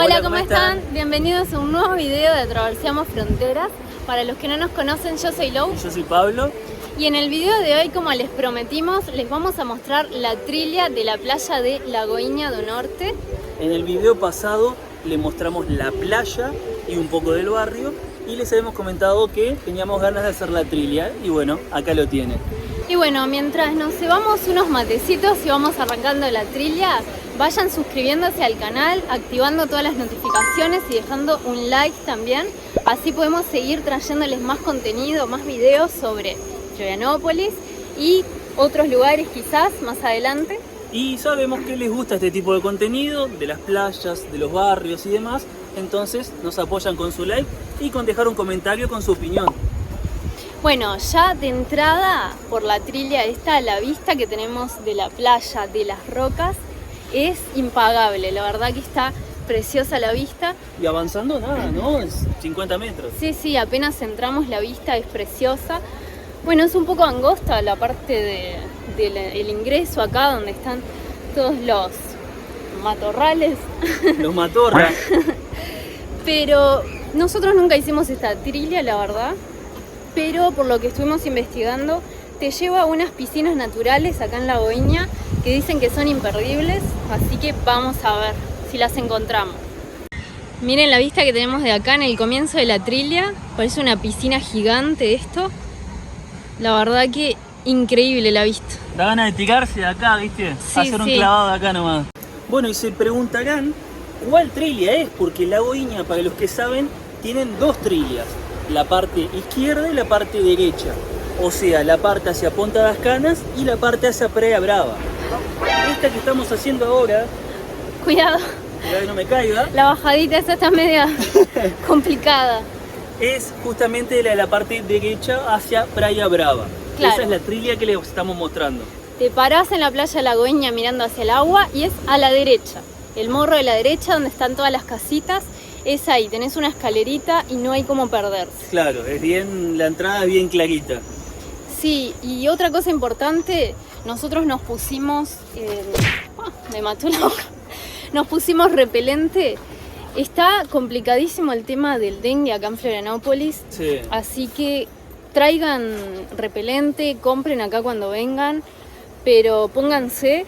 Hola, ¿cómo están? Bienvenidos a un nuevo video de Traversamos Fronteras. Para los que no nos conocen, yo soy Lou. Yo soy Pablo. Y en el video de hoy, como les prometimos, les vamos a mostrar la trilla de la playa de Lagoinha do Norte. En el video pasado le mostramos la playa y un poco del barrio y les habíamos comentado que teníamos ganas de hacer la trilla y bueno, acá lo tienen. Y bueno, mientras nos cebamos unos matecitos y vamos arrancando la trilla, vayan suscribiéndose al canal, activando todas las notificaciones y dejando un like también. Así podemos seguir trayéndoles más contenido, más videos sobre Florianópolis y otros lugares quizás más adelante. Y sabemos que les gusta este tipo de contenido, de las playas, de los barrios y demás. Entonces nos apoyan con su like y con dejar un comentario con su opinión. Bueno, ya de entrada por la trilla esta, la vista que tenemos de la playa, de las rocas, es impagable. La verdad que está preciosa la vista. Y avanzando nada, ¿no? Es 50 metros. Sí, apenas entramos la vista es preciosa. Bueno, es un poco angosta la parte del ingreso acá, donde están todos los matorrales. Los matorras. Pero nosotros nunca hicimos esta trilla, la verdad. Pero por lo que estuvimos investigando, te lleva a unas piscinas naturales acá en Lagoinha que dicen que son imperdibles, así que vamos a ver si las encontramos. Miren la vista que tenemos de acá en el comienzo de la trilla, parece una piscina gigante esto. La verdad que increíble la vista. Da ganas de tirarse de acá, ¿viste? Sí, hacer un clavado de acá nomás. Bueno, y se preguntarán cuál trilla es, porque Lagoinha, para los que saben, tienen dos trillas. La parte izquierda y la parte derecha. O sea, la parte hacia Punta das Canas y la parte hacia Praia Brava. Esta que estamos haciendo ahora... Cuidado. Cuidado que no me caiga. La bajadita esa está media complicada. Es justamente la parte derecha hacia Praia Brava. Claro. Esa es la trilla que les estamos mostrando. Te parás en la playa Lagoinha mirando hacia el agua y es a la derecha. El morro de la derecha donde están todas las casitas. Es ahí, tenés una escalerita y no hay como perderse. Claro, es bien, la entrada es bien clarita. Sí, y otra cosa importante, nosotros nos pusimos, me mató la boca, nos pusimos repelente. Está complicadísimo el tema del dengue acá en Florianópolis, Sí. Así que traigan repelente, compren acá cuando vengan, pero pónganse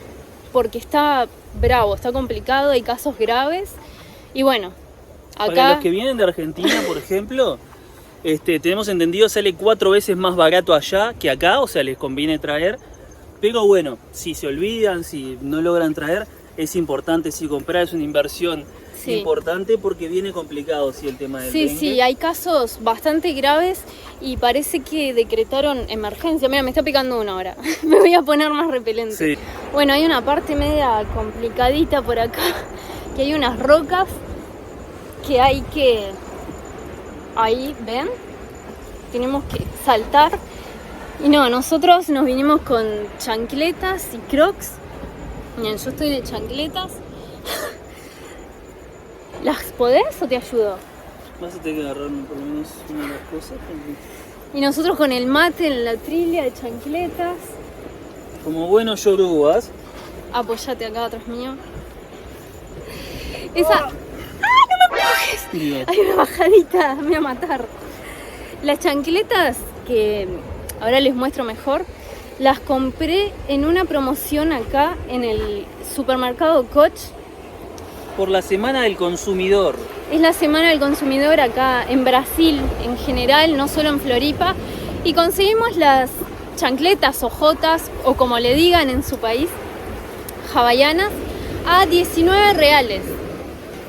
porque está bravo, está complicado, hay casos graves y bueno. Acá... Para los que vienen de Argentina, por ejemplo, tenemos entendido sale 4 veces más barato allá que acá, o sea, les conviene traer. Pero bueno, si se olvidan, si no logran traer, es importante, si comprar es una inversión importante porque viene complicado el tema del dengue. Sí, hay casos bastante graves y parece que decretaron emergencia. Mira, me está picando una hora, me voy a poner más repelente. Sí. Bueno, hay una parte media complicadita por acá, que hay unas rocas que hay que, ahí ven, tenemos que saltar y no, nosotros nos vinimos con chancletas y crocs. Miren, yo estoy de chancletas. ¿Las podés o te ayudo? Vas a tener que agarrar por lo menos una de las cosas. Y nosotros con el mate en la trilla de chancletas. Como buenos yorubas. Apoyate acá atrás mío. Esa... Dios. Hay una bajadita, me voy a matar. Las chancletas, que ahora les muestro mejor, las compré en una promoción acá en el supermercado Coach. Por la Semana del Consumidor. Es la Semana del Consumidor acá en Brasil en general, no solo en Floripa. Y conseguimos las chancletas o jotas, o como le digan en su país, hawaianas, a 19 reales.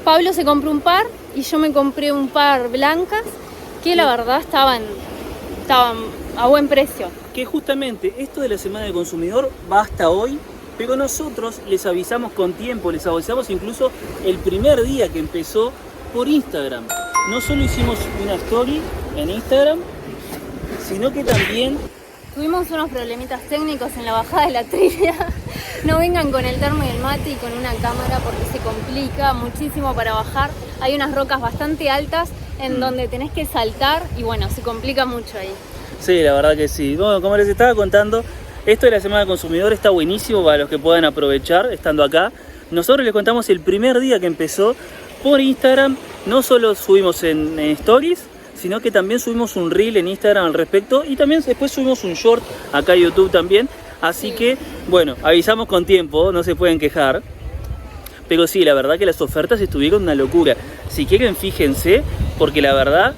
Pablo se compró un par y yo me compré un par blancas que la verdad estaban a buen precio. Que justamente esto de la Semana del Consumidor va hasta hoy, pero nosotros les avisamos con tiempo, les avisamos incluso el primer día que empezó por Instagram. No solo hicimos una story en Instagram, sino que también... Tuvimos unos problemitas técnicos en la bajada de la trilla. No vengan con el termo y el mate y con una cámara porque se complica muchísimo para bajar. Hay unas rocas bastante altas en donde tenés que saltar y bueno, se complica mucho ahí. Sí, la verdad que sí. Bueno, como les estaba contando, esto de la Semana del Consumidor está buenísimo para los que puedan aprovechar estando acá. Nosotros les contamos el primer día que empezó por Instagram. No solo subimos en Stories, sino que también subimos un reel en Instagram al respecto y también después subimos un short acá en YouTube también. Así que, bueno, avisamos con tiempo, no se pueden quejar. Pero sí, la verdad que las ofertas estuvieron una locura. Si quieren, fíjense, porque la verdad,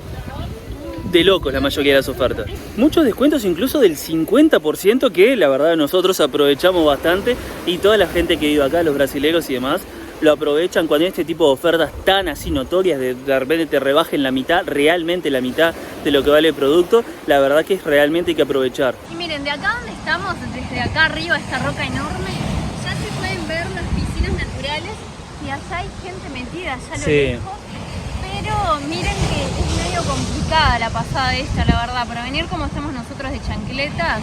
de locos la mayoría de las ofertas. Muchos descuentos incluso del 50%, que la verdad nosotros aprovechamos bastante. Y toda la gente que vive acá, los brasileños y demás, lo aprovechan cuando hay este tipo de ofertas tan así notorias, de repente te rebajen la mitad, realmente la mitad de lo que vale el producto. La verdad que es realmente hay que aprovechar. Y miren, de acá donde estamos, desde acá arriba, esta roca enorme, ya se pueden ver las piscinas naturales y allá hay gente metida, allá a lo lejos. Pero miren que es medio complicada la pasada esta, la verdad, para venir como estamos nosotros de chancletas,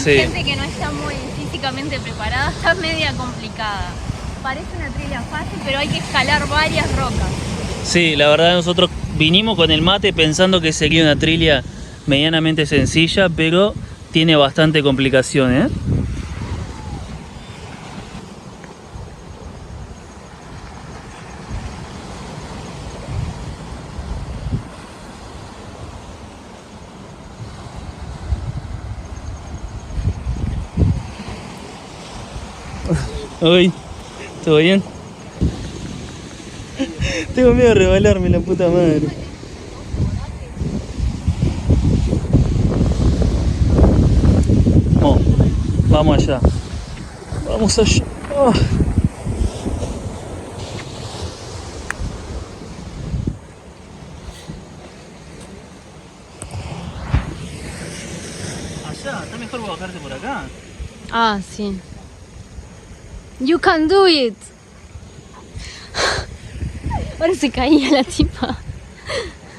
gente que no está muy físicamente preparada, está media complicada. Parece una trilla fácil, pero hay que escalar varias rocas. Sí, la verdad nosotros vinimos con el mate pensando que sería una trilla medianamente sencilla, pero tiene bastante complicación, ¿eh? Uy, ¿todo bien? Tengo miedo de rebalarme, la puta madre. Oh, vamos allá. Vamos allá. Oh. Allá, está mejor bajarte por acá. Ah, sí. You can do it. Ahora se caía la tipa.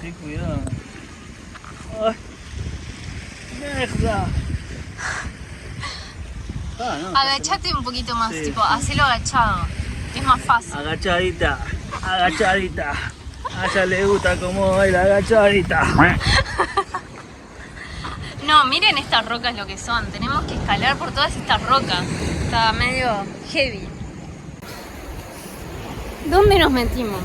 Ten cuidado. Ay. Mierda. Ah, no, Agachate un poquito más, sí, tipo, hacelo agachado, que es más fácil. agachadita, agachadita. A ella le gusta cómo baila agachadita. No, miren estas rocas lo que son. Tenemos que escalar por todas estas rocas. Está medio heavy. ¿Dónde nos metimos?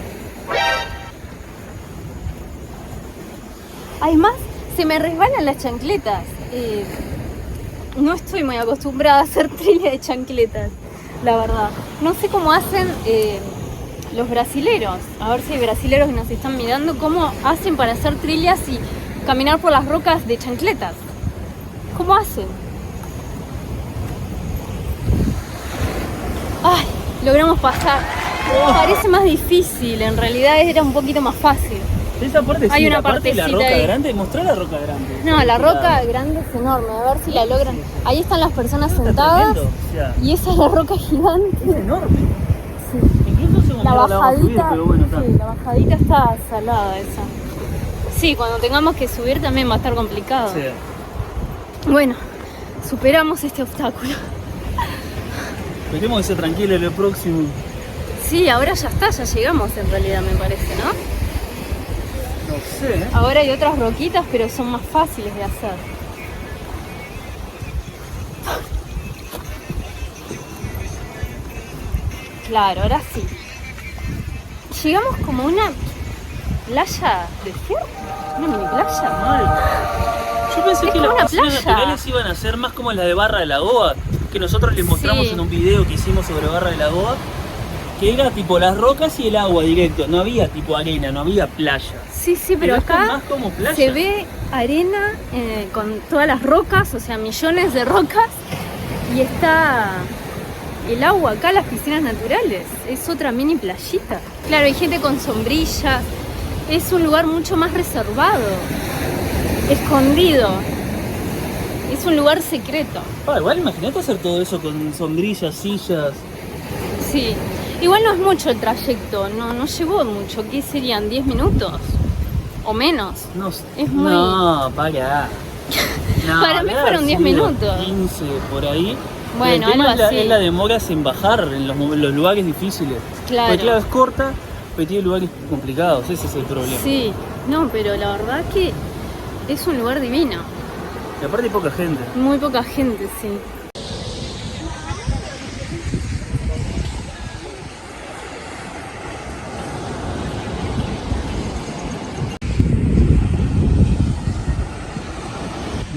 Además, se me resbalan las chancletas. No estoy muy acostumbrada a hacer trilla de chancletas, la verdad. No sé cómo hacen los brasileros. A ver si hay brasileros que nos están mirando. ¿Cómo hacen para hacer trillas y caminar por las rocas de chancletas? ¿Cómo hacen? Ay, logramos pasar. Parece más difícil, en realidad era un poquito más fácil. Esa parte Hay sí, una la parte de la partecita roca ahí. grande, mostrá la roca grande. No, la roca grande es enorme, a ver si la logran. Ahí están las personas Está sentadas tremendo, o sea, y esa es la roca gigante. es enorme. Sí. Incluso según La la vamos a subir, bajadita, pero bueno, está. sí, la bajadita está salada esa. Sí, cuando tengamos que subir también va a estar complicado. Sí. Bueno, superamos este obstáculo. Esperemos que sea tranquilo en lo próximo. Sí, ahora ya está, ya llegamos en realidad, me parece, ¿no? No sé, ¿eh? Ahora hay otras roquitas, pero son más fáciles de hacer. Claro, ahora sí. Llegamos como a una playa desierta, una mini playa. Mal. Yo pensé Es que como las una piscinas playa. naturales iban a ser más como las de Barra de Lagoa, que nosotros les mostramos Sí. en un video que hicimos sobre Barra de Lagoa, que era tipo las rocas y el agua directo, no había tipo arena, no había playa. Sí, sí, pero esto es acá más como playa. se ve arena con todas las rocas, o sea, millones de rocas, y está el agua acá, las piscinas naturales. Es otra mini playita. Claro, hay gente con sombrillas. Es un lugar mucho más reservado, escondido. Es un lugar secreto. Igual imagínate hacer todo eso con sombrillas, sillas. Sí. Igual no es mucho el trayecto, no llevó mucho. ¿Qué serían? ¿10 minutos? ¿O menos? No sé. Es muy- No, para. No, Para mí debe fueron haber 10 sido minutos. 15 por ahí. Bueno, el tema algo así. es la demora en bajar en los lugares difíciles. Claro. Porque claro, es corta, pero tiene lugares complicados, ese es el problema. Sí, no, pero la verdad que es un lugar divino. Y aparte hay poca gente. Muy poca gente, sí.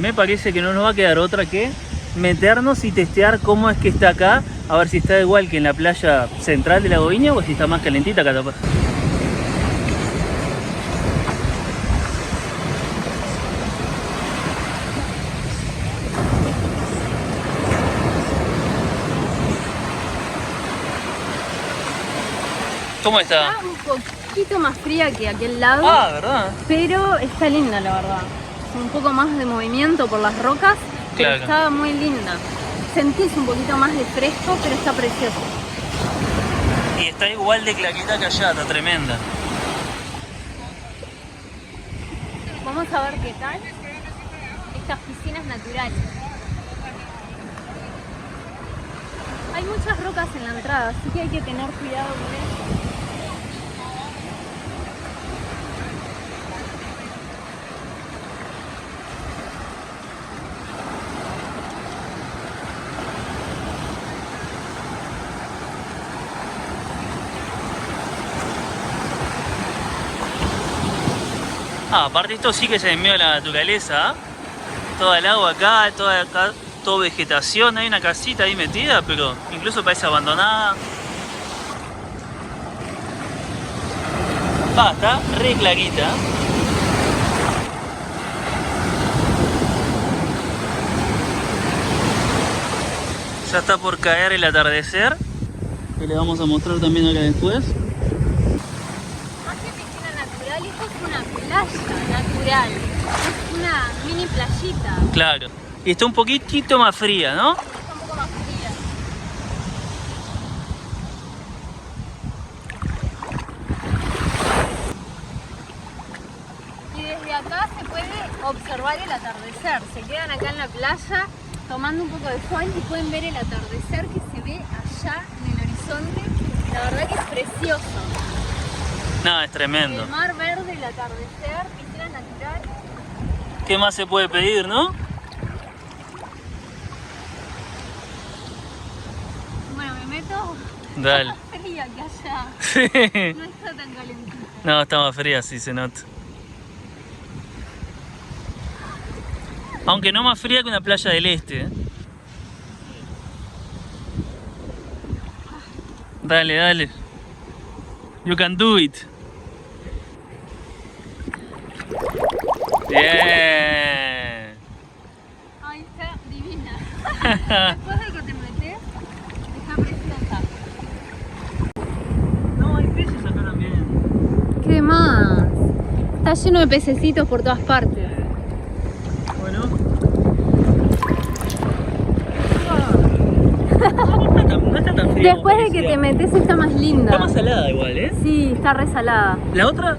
me parece que no nos va a quedar otra que meternos y testear cómo es que está acá, a ver si está igual que en la playa central de Lago Viña o si está más calentita acá capaz. ¿Cómo está? Está un poquito más fría que aquel lado, Ah, ¿verdad? pero está linda la verdad. Un poco más de movimiento por las rocas, pero Claro. está muy linda. Sentís un poquito más de fresco, pero está precioso. Y está igual de clarita que allá, está tremenda. Vamos a ver qué tal estas piscinas naturales. Hay muchas rocas en la entrada, así que hay que tener cuidado con eso. Ah, aparte esto sí que es en medio de la naturaleza, ¿eh? Toda el agua acá, toda vegetación, hay una casita ahí metida, pero incluso parece abandonada. Ah, está re clarita. Ya está por caer el atardecer, que le vamos a mostrar también ahora después. Más que piscina natural, esto es una playa natural. Es una mini playita. Claro. Y está un poquitito más fría, ¿no? Está un poco más fría. Y desde acá se puede observar el atardecer. Se quedan acá en la playa tomando un poco de sol y pueden ver el atardecer que se ve allá en el horizonte. La verdad que es precioso. No, es tremendo. El mar verde, el atardecer, piscina natural. ¿Qué más se puede pedir, no? Bueno, me meto Dale. más fría que allá. Sí. No está tan calentita. No, está más fría, sí se nota. Aunque no más fría que una playa del este, ¿eh? Dale, dale. You can do it. Bien. Ay, está divina. Después de que te metes, está preciosa. No, hay peces acá también. ¿Qué más? Está lleno de pececitos por todas partes. Bueno. No está tan fría. Después de que te metes está más linda. Está más salada igual, ¿eh? Sí, está resalada. La otra,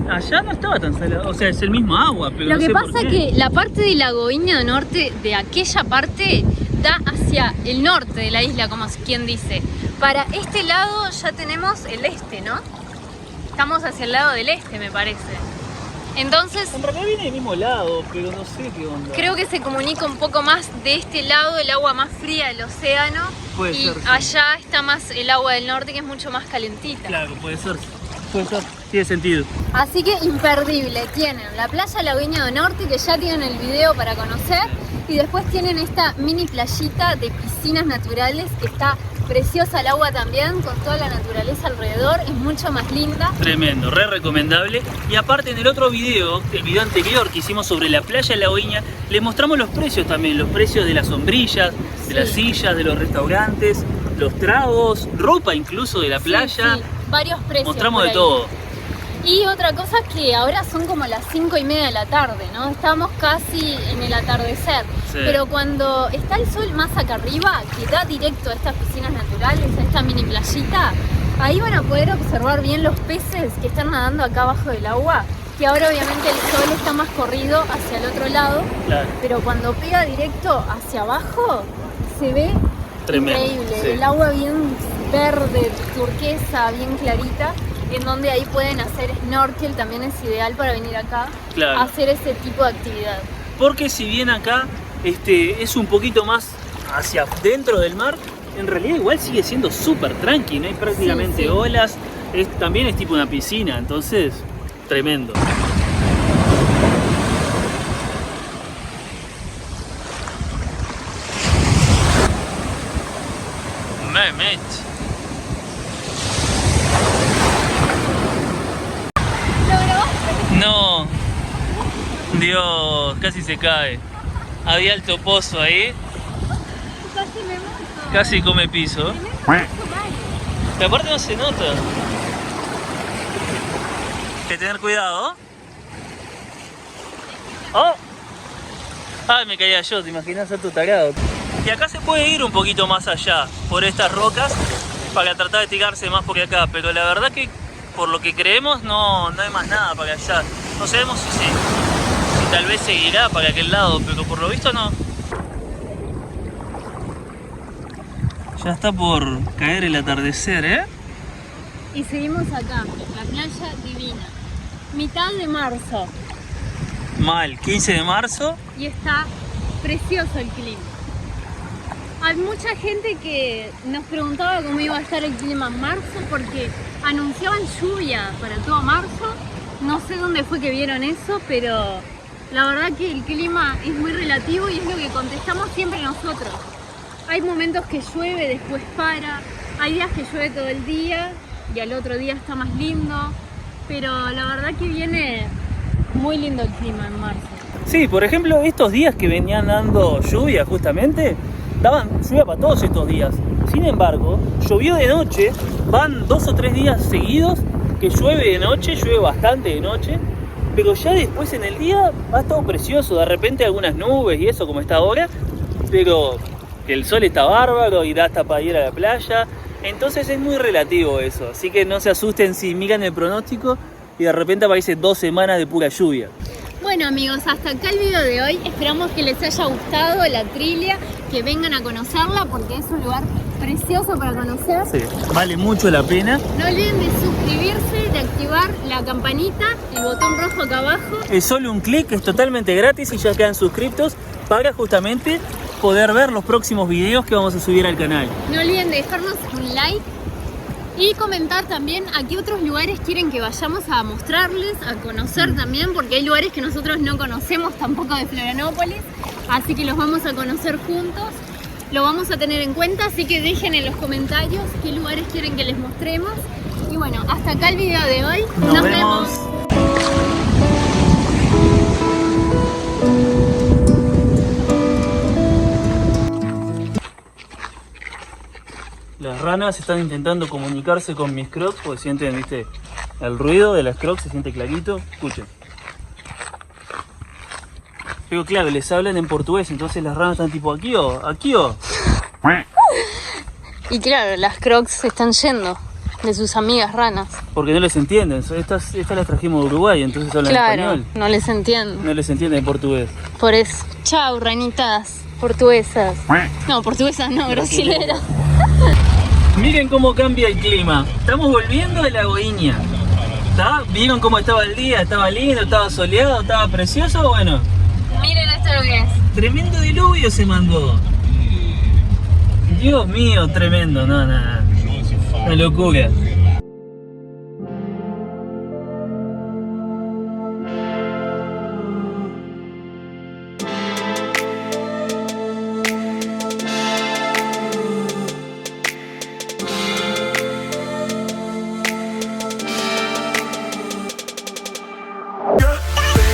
allá no estaba tan salada. O sea, es el mismo agua, pero Lo no que sé por pasa qué. que la parte de Lago Viña Norte, de aquella parte, da hacia el norte de la isla, como quien dice. Para este lado ya tenemos el este, ¿no? Estamos hacia el lado del este, me parece. Entonces, En realidad viene del mismo lado, pero no sé qué onda. creo que se comunica un poco más de este lado, el agua más fría del océano. Puede y ser, sí. allá está más el agua del norte, que es mucho más calentita. Claro, puede ser. Puede ser. Tiene sentido. Así que imperdible, tienen la playa Lagoña do Norte, que ya tienen el video para conocer, y después tienen esta mini playita de piscinas naturales que está preciosa el agua también, con toda la naturaleza alrededor, es mucho más linda. Tremendo, re recomendable. Y aparte en el otro video, el video anterior que hicimos sobre la playa de La Viña, les mostramos los precios también, los precios de las sombrillas, de las sillas, de los restaurantes, los tragos, ropa incluso de la playa. Sí, varios precios. Mostramos por de ahí. todo. Y otra cosa es que ahora son como las 5:30 de la tarde, ¿no? Estamos casi en el atardecer. Sí. Pero cuando está el sol más acá arriba, que da directo a estas piscinas naturales, a esta mini playita, ahí van a poder observar bien los peces que están nadando acá abajo del agua, que ahora obviamente el sol está más corrido hacia el otro lado, Claro. pero cuando pega directo hacia abajo, se ve Tremendo, increíble. sí. El agua bien verde, turquesa, bien clarita, en donde ahí pueden hacer snorkel, también es ideal para venir acá Claro. a hacer ese tipo de actividad. Porque si bien acá es un poquito más hacia dentro del mar, en realidad igual sigue siendo súper tranqui, no hay prácticamente Sí, sí. olas, también es tipo una piscina, entonces tremendo. No. Dios, casi se cae. Había alto pozo ahí. Casi me moto. Casi come piso. Que aparte no se nota. Hay que tener cuidado. ¡Oh! ¡Ay, me caía yo! ¿Te imaginas ser tu tarado? Y acá se puede ir un poquito más allá, por estas rocas, para tratar de tirarse más por acá. Pero la verdad que, por lo que creemos, no hay más nada para allá. No sabemos si tal vez seguirá para aquel lado, pero por lo visto no. Ya está por caer el atardecer, ¿eh? Y seguimos acá, la playa divina. Mitad de marzo. Mal, 15 de marzo. Y está precioso el clima. Hay mucha gente que nos preguntaba cómo iba a estar el clima en marzo porque anunciaban lluvia para todo marzo. No sé dónde fue que vieron eso, pero la verdad que el clima es muy relativo y es lo que contestamos siempre nosotros. Hay momentos que llueve, después para. Hay días que llueve todo el día y al otro día está más lindo. Pero la verdad que viene muy lindo el clima en marzo. Sí, por ejemplo, estos días que venían dando lluvia justamente, daban lluvia para todos estos días. Sin embargo, llovió de noche, van 2 o 3 días seguidos que llueve de noche, llueve bastante de noche, pero ya después en el día va todo precioso, de repente algunas nubes y eso como está ahora, pero el sol está bárbaro y da hasta para ir a la playa, entonces es muy relativo eso, así que no se asusten si miran el pronóstico y de repente aparece 2 semanas de pura lluvia. Bueno amigos, hasta acá el video de hoy. Esperamos que les haya gustado la Trilia, que vengan a conocerla porque es un lugar precioso para conocer. Sí, vale mucho la pena. No olviden de suscribirse, de activar la campanita, el botón rojo acá abajo. Es solo un clic, es totalmente gratis y ya quedan suscriptos para justamente poder ver los próximos videos que vamos a subir al canal. No olviden de dejarnos un like y comentar también a qué otros lugares quieren que vayamos a mostrarles, a conocer también, porque hay lugares que nosotros no conocemos tampoco de Florianópolis, así que los vamos a conocer juntos, lo vamos a tener en cuenta, así que dejen en los comentarios qué lugares quieren que les mostremos. Y bueno, hasta acá el video de hoy. Nos vemos. Las ranas están intentando comunicarse con mis crocs porque sienten, viste, el ruido de las crocs, se siente clarito. Escuchen. Pero claro, les hablan en portugués, entonces las ranas están tipo aquí o aquí o. Y claro, las crocs se están yendo de sus amigas ranas. Porque no les entienden, estas las trajimos de Uruguay, entonces hablan español. No les entiendo. No les entienden en portugués. Por eso. Chau, ranitas portuguesas. No, portuguesas no, brasileras. Miren cómo cambia el clima. Estamos volviendo de la Goiña. ¿Está? ¿Vieron cómo estaba el día? ¿Estaba lindo? ¿Estaba soleado? ¿Estaba precioso? Bueno. Miren esto lo que es. Tremendo diluvio se mandó. Dios mío, tremendo. No. Una locura.